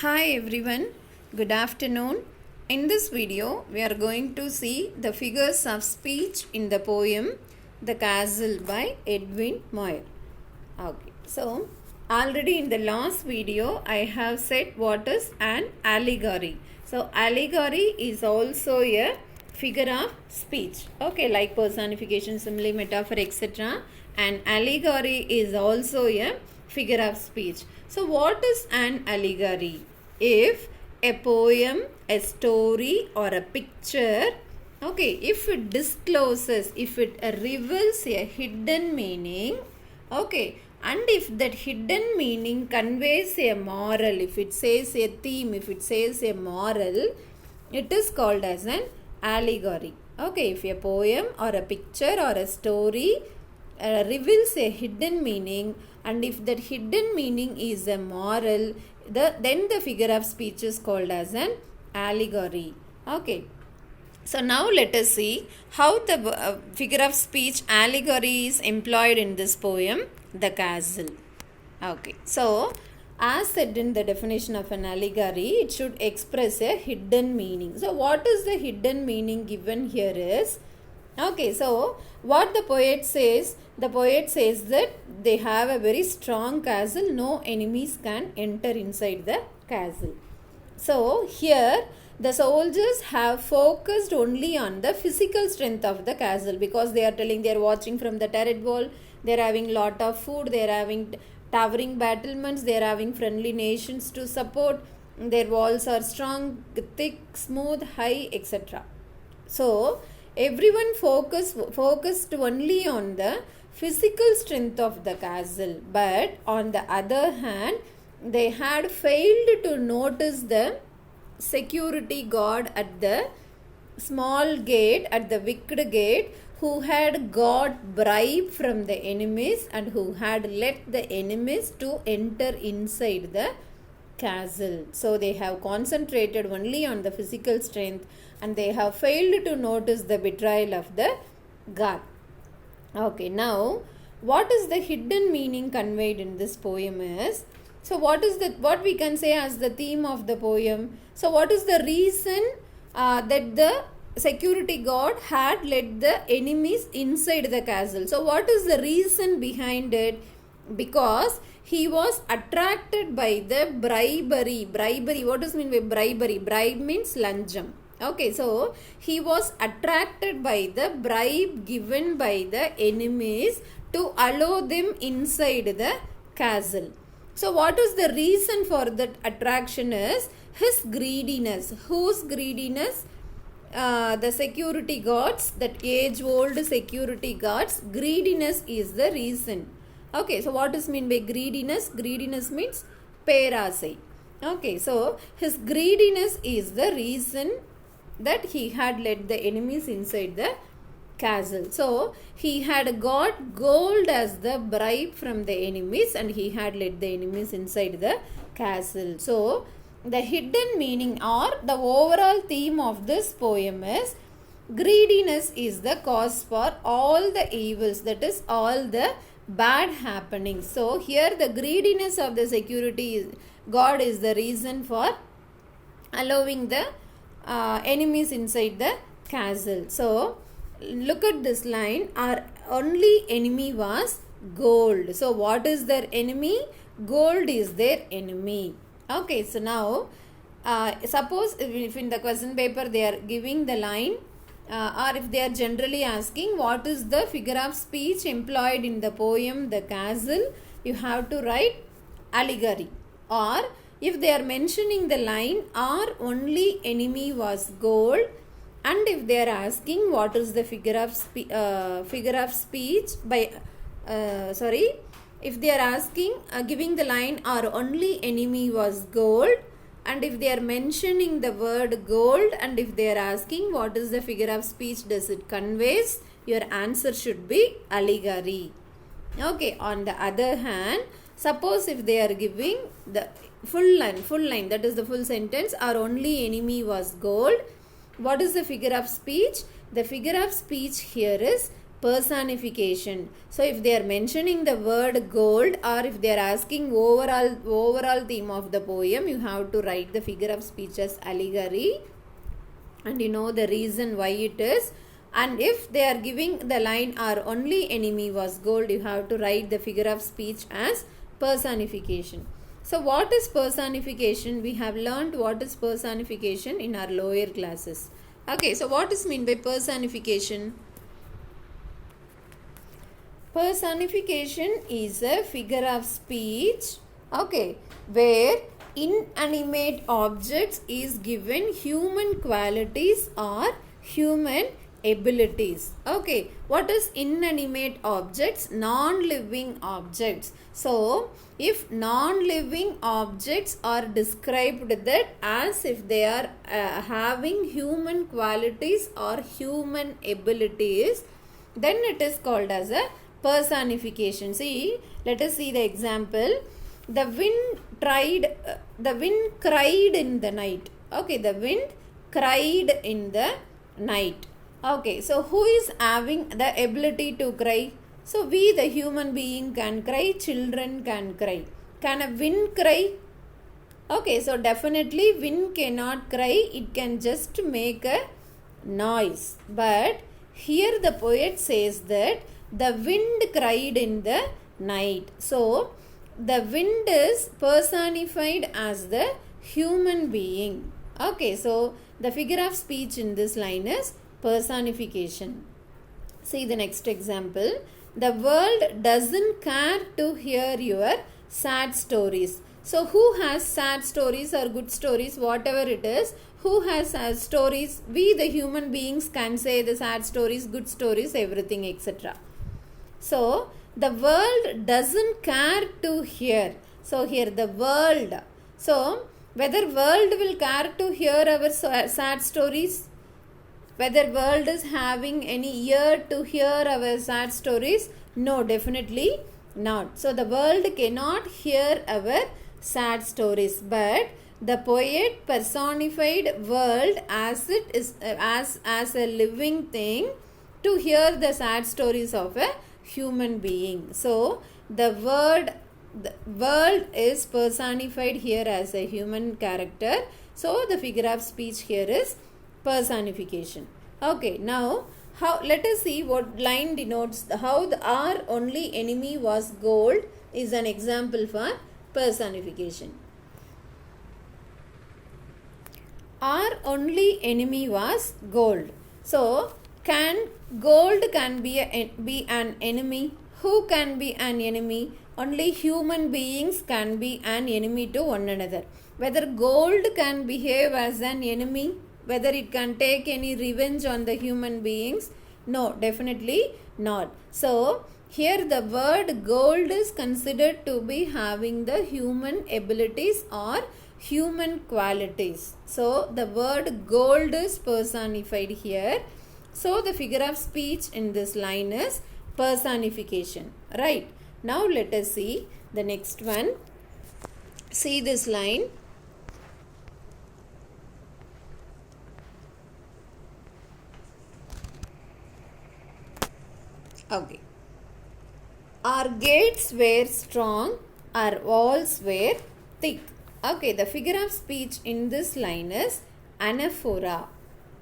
Hi everyone, good afternoon. In this video, we are going to see the figures of speech in the poem The Castle by Edwin Moyer. Okay, so already in the last video, I have said what is an allegory. So allegory is also a figure of speech. Okay, like personification, simile, metaphor, etc. And allegory is also a figure of speech. So what is an allegory? If a poem, a story or a picture, okay, if it discloses, if it reveals a hidden meaning, okay, and if that hidden meaning conveys a moral, if it says a theme, if it says a moral, it is called as an allegory. Okay, if a poem or a picture or a story reveals a hidden meaning, and if that hidden meaning is a moral, then the figure of speech is called as an allegory. Okay, so now let us see how the figure of speech allegory is employed in this poem, The Castle. Okay, so as said in the definition of an allegory, it should express a hidden meaning. So what is the hidden meaning given here is, okay, so what the poet says that they have a very strong castle, no enemies can enter inside the castle. So here the soldiers have focused only on the physical strength of the castle, because they are telling they are watching from the turret wall, they are having lot of food, they are having towering battlements, they are having friendly nations to support, their walls are strong, thick, smooth, high, etc. So everyone focused only on the physical strength of the castle, but on the other hand, they had failed to notice the security guard at the small gate, at the wicket gate, who had got bribe from the enemies and who had let the enemies to enter inside the castle. So they have concentrated only on the physical strength and they have failed to notice the betrayal of the guard. Okay, now what is the hidden meaning conveyed in this poem is, so what we can say as the theme of the poem? So what is the reason that the security guard had let the enemies inside the castle? So what is the reason behind it? Because he was attracted by the bribery. What does mean by bribery? Bribe means lancham. Okay, so he was attracted by the bribe given by the enemies to allow them inside the castle. So what is the reason for that attraction is his greediness. Whose greediness? The security guards, that age-old security guards, greediness is the reason. Okay, so what does mean by greediness? Greediness means perasai. Okay, so his greediness is the reason that he had let the enemies inside the castle. So he had got gold as the bribe from the enemies and he had let the enemies inside the castle. So the hidden meaning or the overall theme of this poem is greediness is the cause for all the evils, that is all the bad happenings. So here the greediness of the security guard is the reason for allowing the enemies inside the castle. So look at this line, our only enemy was gold. So what is their enemy? Gold is their enemy. Okay, so now suppose if in the question paper they are giving the line or if they are generally asking what is the figure of speech employed in the poem The Castle, you have to write allegory. Or if they are mentioning the line our only enemy was gold, and if they are asking what is the figure of speech by if they are asking giving the line our only enemy was gold, and if they are mentioning the word gold, and if they are asking what is the figure of speech does it conveys, your answer should be allegory. Okay, on the other hand, suppose if they are giving the full line, that is the full sentence, our only enemy was gold, what is the figure of speech? The figure of speech here is personification. So if they are mentioning the word gold, or if they are asking overall theme of the poem, you have to write the figure of speech as allegory, and you know the reason why it is. And if they are giving the line our only enemy was gold, you have to write the figure of speech as personification. So what is personification? We have learned what is personification in our lower classes. Okay, so what is mean by personification? Personification is a figure of speech, okay, where inanimate objects is given human qualities or human abilities. Okay, what is inanimate objects? Non-living objects. So if non-living objects are described that as if they are having human qualities or human abilities, then it is called as a personification. See, let us see the example. The wind cried in the night. Okay, the wind cried in the night. Okay, so who is having the ability to cry? So we, the human being, can cry, children can cry. Can a wind cry? Okay, so definitely wind cannot cry, it can just make a noise. But here the poet says that the wind cried in the night. So the wind is personified as the human being. Okay, so the figure of speech in this line is personification. See the next example. The world doesn't care to hear your sad stories. So who has sad stories or good stories, whatever it is, who has sad stories? We, the human beings, can say the sad stories, good stories, everything, etc. So the world doesn't care to hear. So here the world. So whether world will care to hear our sad stories? Whether world is having any ear to hear our sad stories? No, definitely not. So the world cannot hear our sad stories, but the poet personified world as it is as a living thing to hear the sad stories of a human being. So the world is personified here as a human character. So the figure of speech here is personification. Okay, now let us see what line denotes how our only enemy was gold is an example for personification. Our only enemy was gold. So gold can be an enemy? Who can be an enemy? Only human beings can be an enemy to one another. Whether gold can behave as an enemy, whether it can take any revenge on the human beings? No, definitely not. So here the word gold is considered to be having the human abilities or human qualities. So the word gold is personified here. So the figure of speech in this line is personification. Right. Now let us see the next one. See this line. Okay. Our gates were strong, our walls were thick. Okay, the figure of speech in this line is anaphora.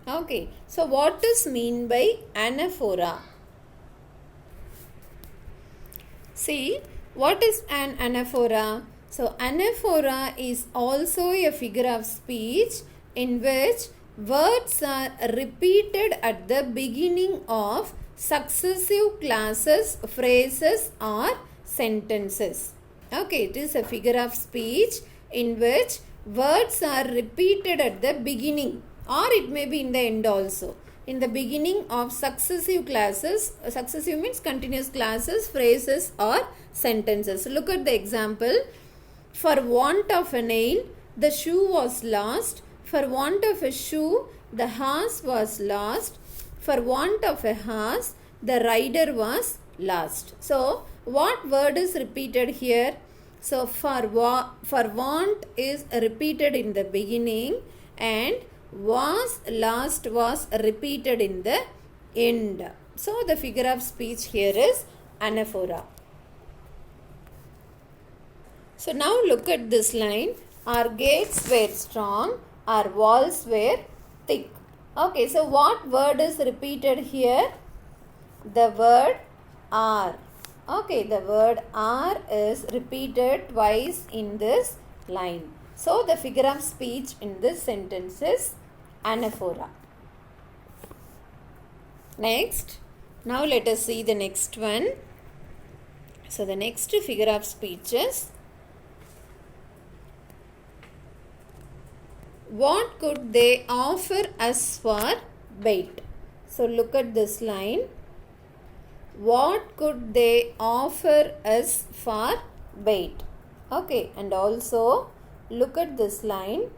Okay, so what is mean by anaphora? See, what is an anaphora? So anaphora is also a figure of speech in which words are repeated at the beginning of successive clauses, phrases or sentences. Okay, it is a figure of speech in which words are repeated at the beginning, or it may be in the end also. In the beginning of successive clauses, successive means continuous clauses, phrases or sentences. Look at the example. For want of a nail, the shoe was lost. For want of a shoe, the horse was lost. For want of a horse, the rider was lost. So, what word is repeated here? So, for want is repeated in the beginning, and was lost was repeated in the end. So the figure of speech here is anaphora. So now look at this line. Our gates were strong, our walls were thick. Okay, so what word is repeated here? The word are. Okay, the word are is repeated twice in this line. So the figure of speech in this sentence is anaphora. Next, now let us see the next one. So the next figure of speech is, what could they offer us for bait? So look at this line. What could they offer us for bait? Okay, and also look at this line.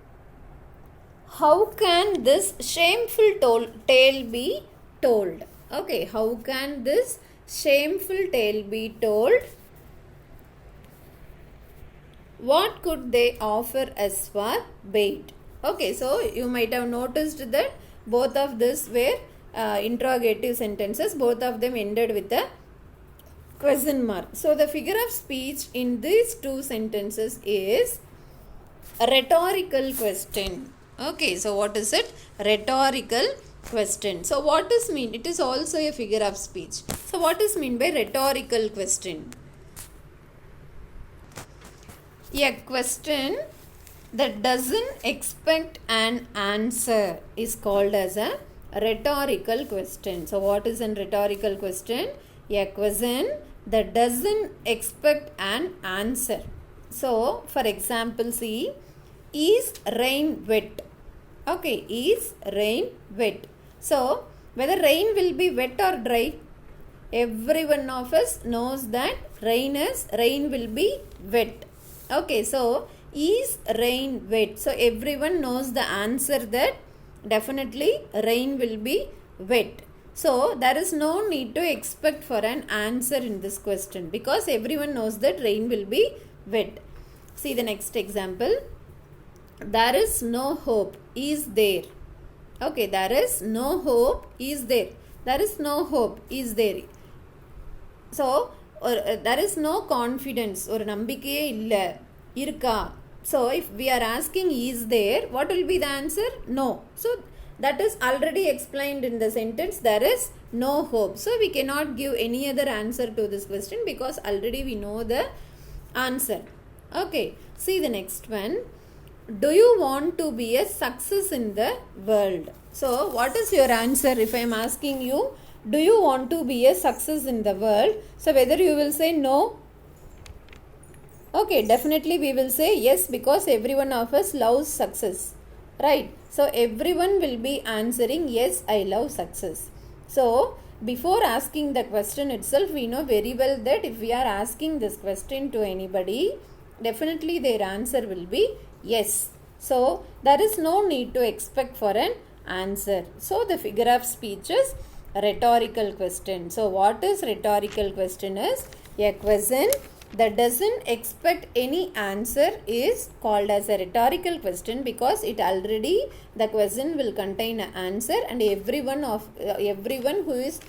How can this shameful tale be told? Okay, how can this shameful tale be told? What could they offer us for bait? Okay, so you might have noticed that both of this were interrogative sentences. Both of them ended with a question mark. So the figure of speech in these two sentences is a rhetorical question. Okay, so what is it? Rhetorical question. So what does mean? It is also a figure of speech. So what is mean by rhetorical question? A question that doesn't expect an answer is called as a rhetorical question. So what is a rhetorical question? A question that doesn't expect an answer. So for example, see, is rain wet? Okay, is rain wet? So whether rain will be wet or dry, every one of us knows that rain will be wet. Okay, so is rain wet? So everyone knows the answer that definitely rain will be wet. So there is no need to expect for an answer in this question because everyone knows that rain will be wet. See the next example. There is no hope is there. Okay, there is no hope is there. There is no hope is there. So there is no confidence or nambike illa irka. So if we are asking is there, what will be the answer? No. So that is already explained in the sentence. There is no hope. So we cannot give any other answer to this question because already we know the answer. Okay. See the next one. Do you want to be a success in the world? So what is your answer if I am asking you, do you want to be a success in the world? So whether you will say no. Okay, definitely we will say yes because everyone of us loves success. Right. So everyone will be answering yes, I love success. So before asking the question itself, we know very well that if we are asking this question to anybody, definitely their answer will be yes. So there is no need to expect for an answer. So the figure of speech is rhetorical question. So what is rhetorical question is a question that doesn't expect any answer is called as a rhetorical question because it already the question will contain an answer and everyone who is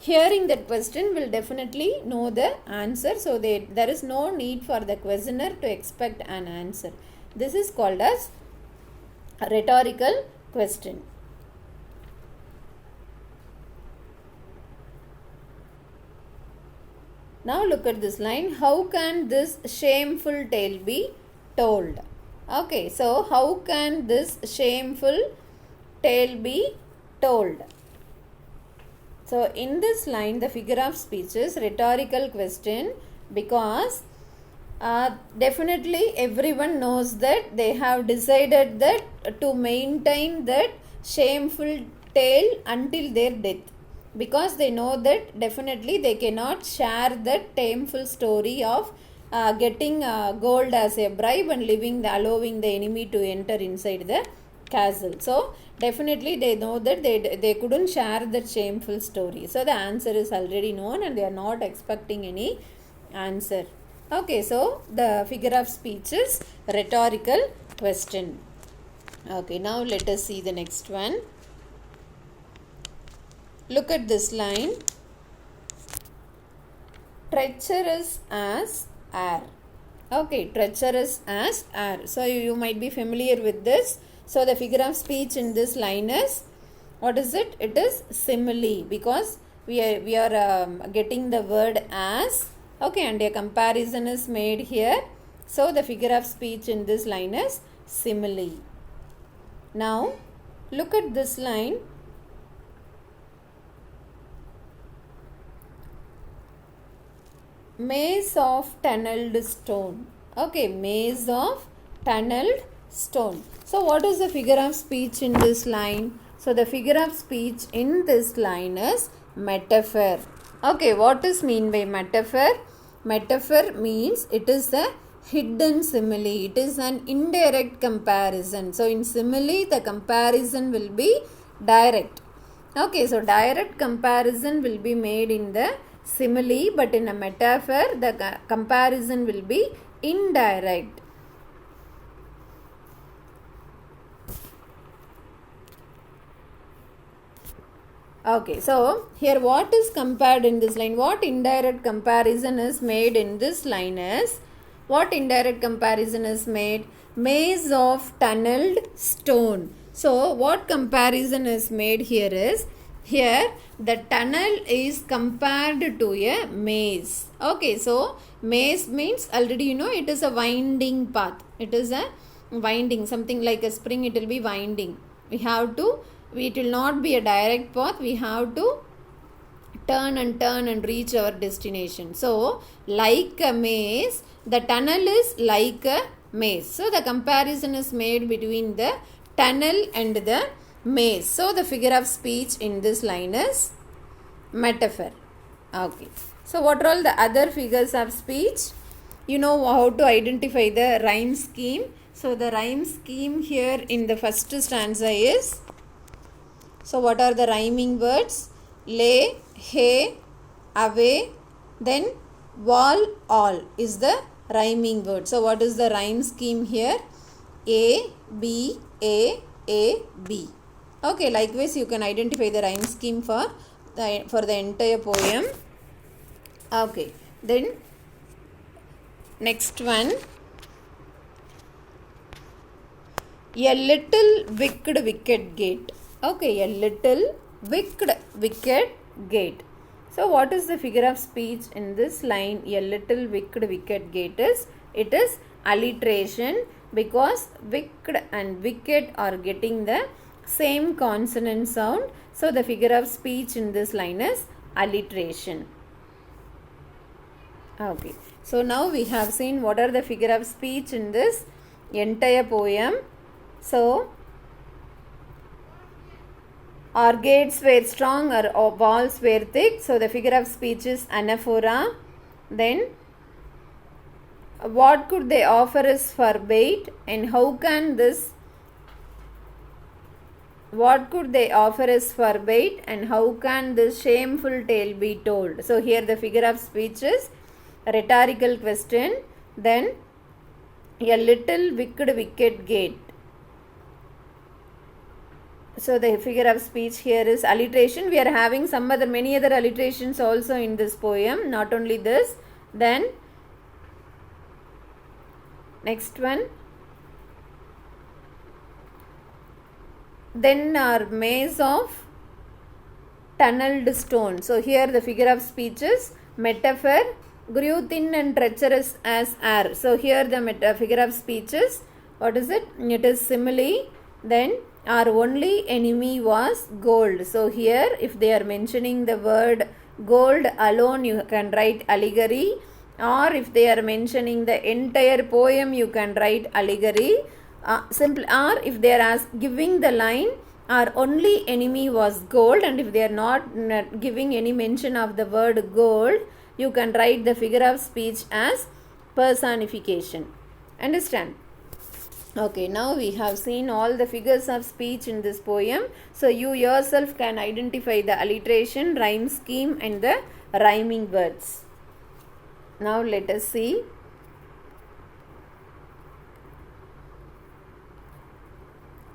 hearing that question will definitely know the answer. So there is no need for the questioner to expect an answer. This is called as a rhetorical question. Now look at this line. How can this shameful tale be told? Okay, so how can this shameful tale be told? So in this line, the figure of speech is rhetorical question because definitely everyone knows that they have decided that to maintain that shameful tale until their death. Because they know that definitely they cannot share that shameful story of getting gold as a bribe and allowing the enemy to enter inside the castle. So definitely they know that they couldn't share that shameful story. So the answer is already known and they are not expecting any answer. Okay, so the figure of speech is rhetorical question. Okay, now let us see the next one. Look at this line. treacherous as air. Okay, treacherous as air. So you might be familiar with this. So the figure of speech in this line is, what is it? It is simile, because we are getting the word as. Okay, and a comparison is made here. So the figure of speech in this line is simile. Now look at this line. Maze of tunneled stone. Okay, maze of tunneled stone. So what is the figure of speech in this line? So the figure of speech in this line is metaphor. Okay, what is mean by metaphor? Metaphor means it is a hidden simile. It is an indirect comparison. So in simile, the comparison will be direct. Okay, so direct comparison will be made in the simile, but in a metaphor, the comparison will be indirect. Okay, so here what is compared in this line? What indirect comparison is made in this line is, what indirect comparison is made? Maze of tunneled stone. So what comparison is made here is, here the tunnel is compared to a maze. Okay, so maze means already you know it is a winding path. It is a winding, something like a spring, it will be winding. It will not be a direct path. We have to turn and reach our destination. So like a maze, the tunnel is like a maze. So the comparison is made between the tunnel and the maze. So the figure of speech in this line is metaphor. Okay. So what are all the other figures of speech? You know how to identify the rhyme scheme. So the rhyme scheme here in the first stanza is, so what are the rhyming words? Lay, hay, away, then wall, all is the rhyming word. So what is the rhyme scheme here? A, B, A, B. Okay, likewise you can identify the rhyme scheme for the entire poem. Okay, then next one. A little wicked gate. Okay, a little wicked gate. So what is the figure of speech in this line? A little wicked gate is, it is alliteration, because wicked and wicked are getting the same consonant sound. So the figure of speech in this line is alliteration. Okay, so now we have seen what are the figure of speech in this entire poem. So our gates were strong, our walls were thick. So the figure of speech is anaphora. Then what could they offer us for bait, and how can this, what could they offer us for bait, and how can this shameful tale be told? So here the figure of speech is a rhetorical question. Then a little wicked gate. So the figure of speech here is alliteration. We are having many other alliterations also in this poem, not only this. Then next one. Then our maze of tunneled stone. So here the figure of speech is metaphor, grew thin and treacherous as air. So here the figure of speech is, what is it? It is simile. Then our only enemy was gold. So here if they are mentioning the word gold alone, you can write allegory, or if they are mentioning the entire poem, you can write allegory. Or if they are giving the line, our only enemy was gold, and if they are not giving any mention of the word gold, you can write the figure of speech as personification. Understand? Okay, now we have seen all the figures of speech in this poem. So you yourself can identify the alliteration, rhyme scheme and the rhyming words. Now let us see.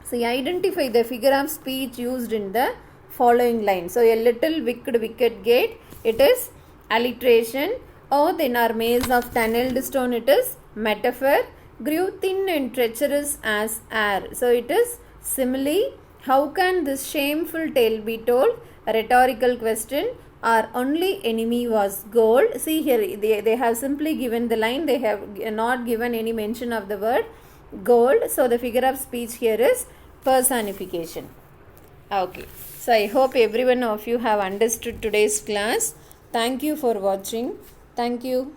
See, identify the figure of speech used in the following line. So a little wicked gate, it is alliteration. O then are maize of tunneled stone, it is metaphor. Grew thin and treacherous as air. So it is simile. How can this shameful tale be told? A rhetorical question. Our only enemy was gold. See here, they have simply given the line. They have not given any mention of the word gold. So the figure of speech here is personification. Okay. So I hope every one of you have understood today's class. Thank you for watching. Thank you.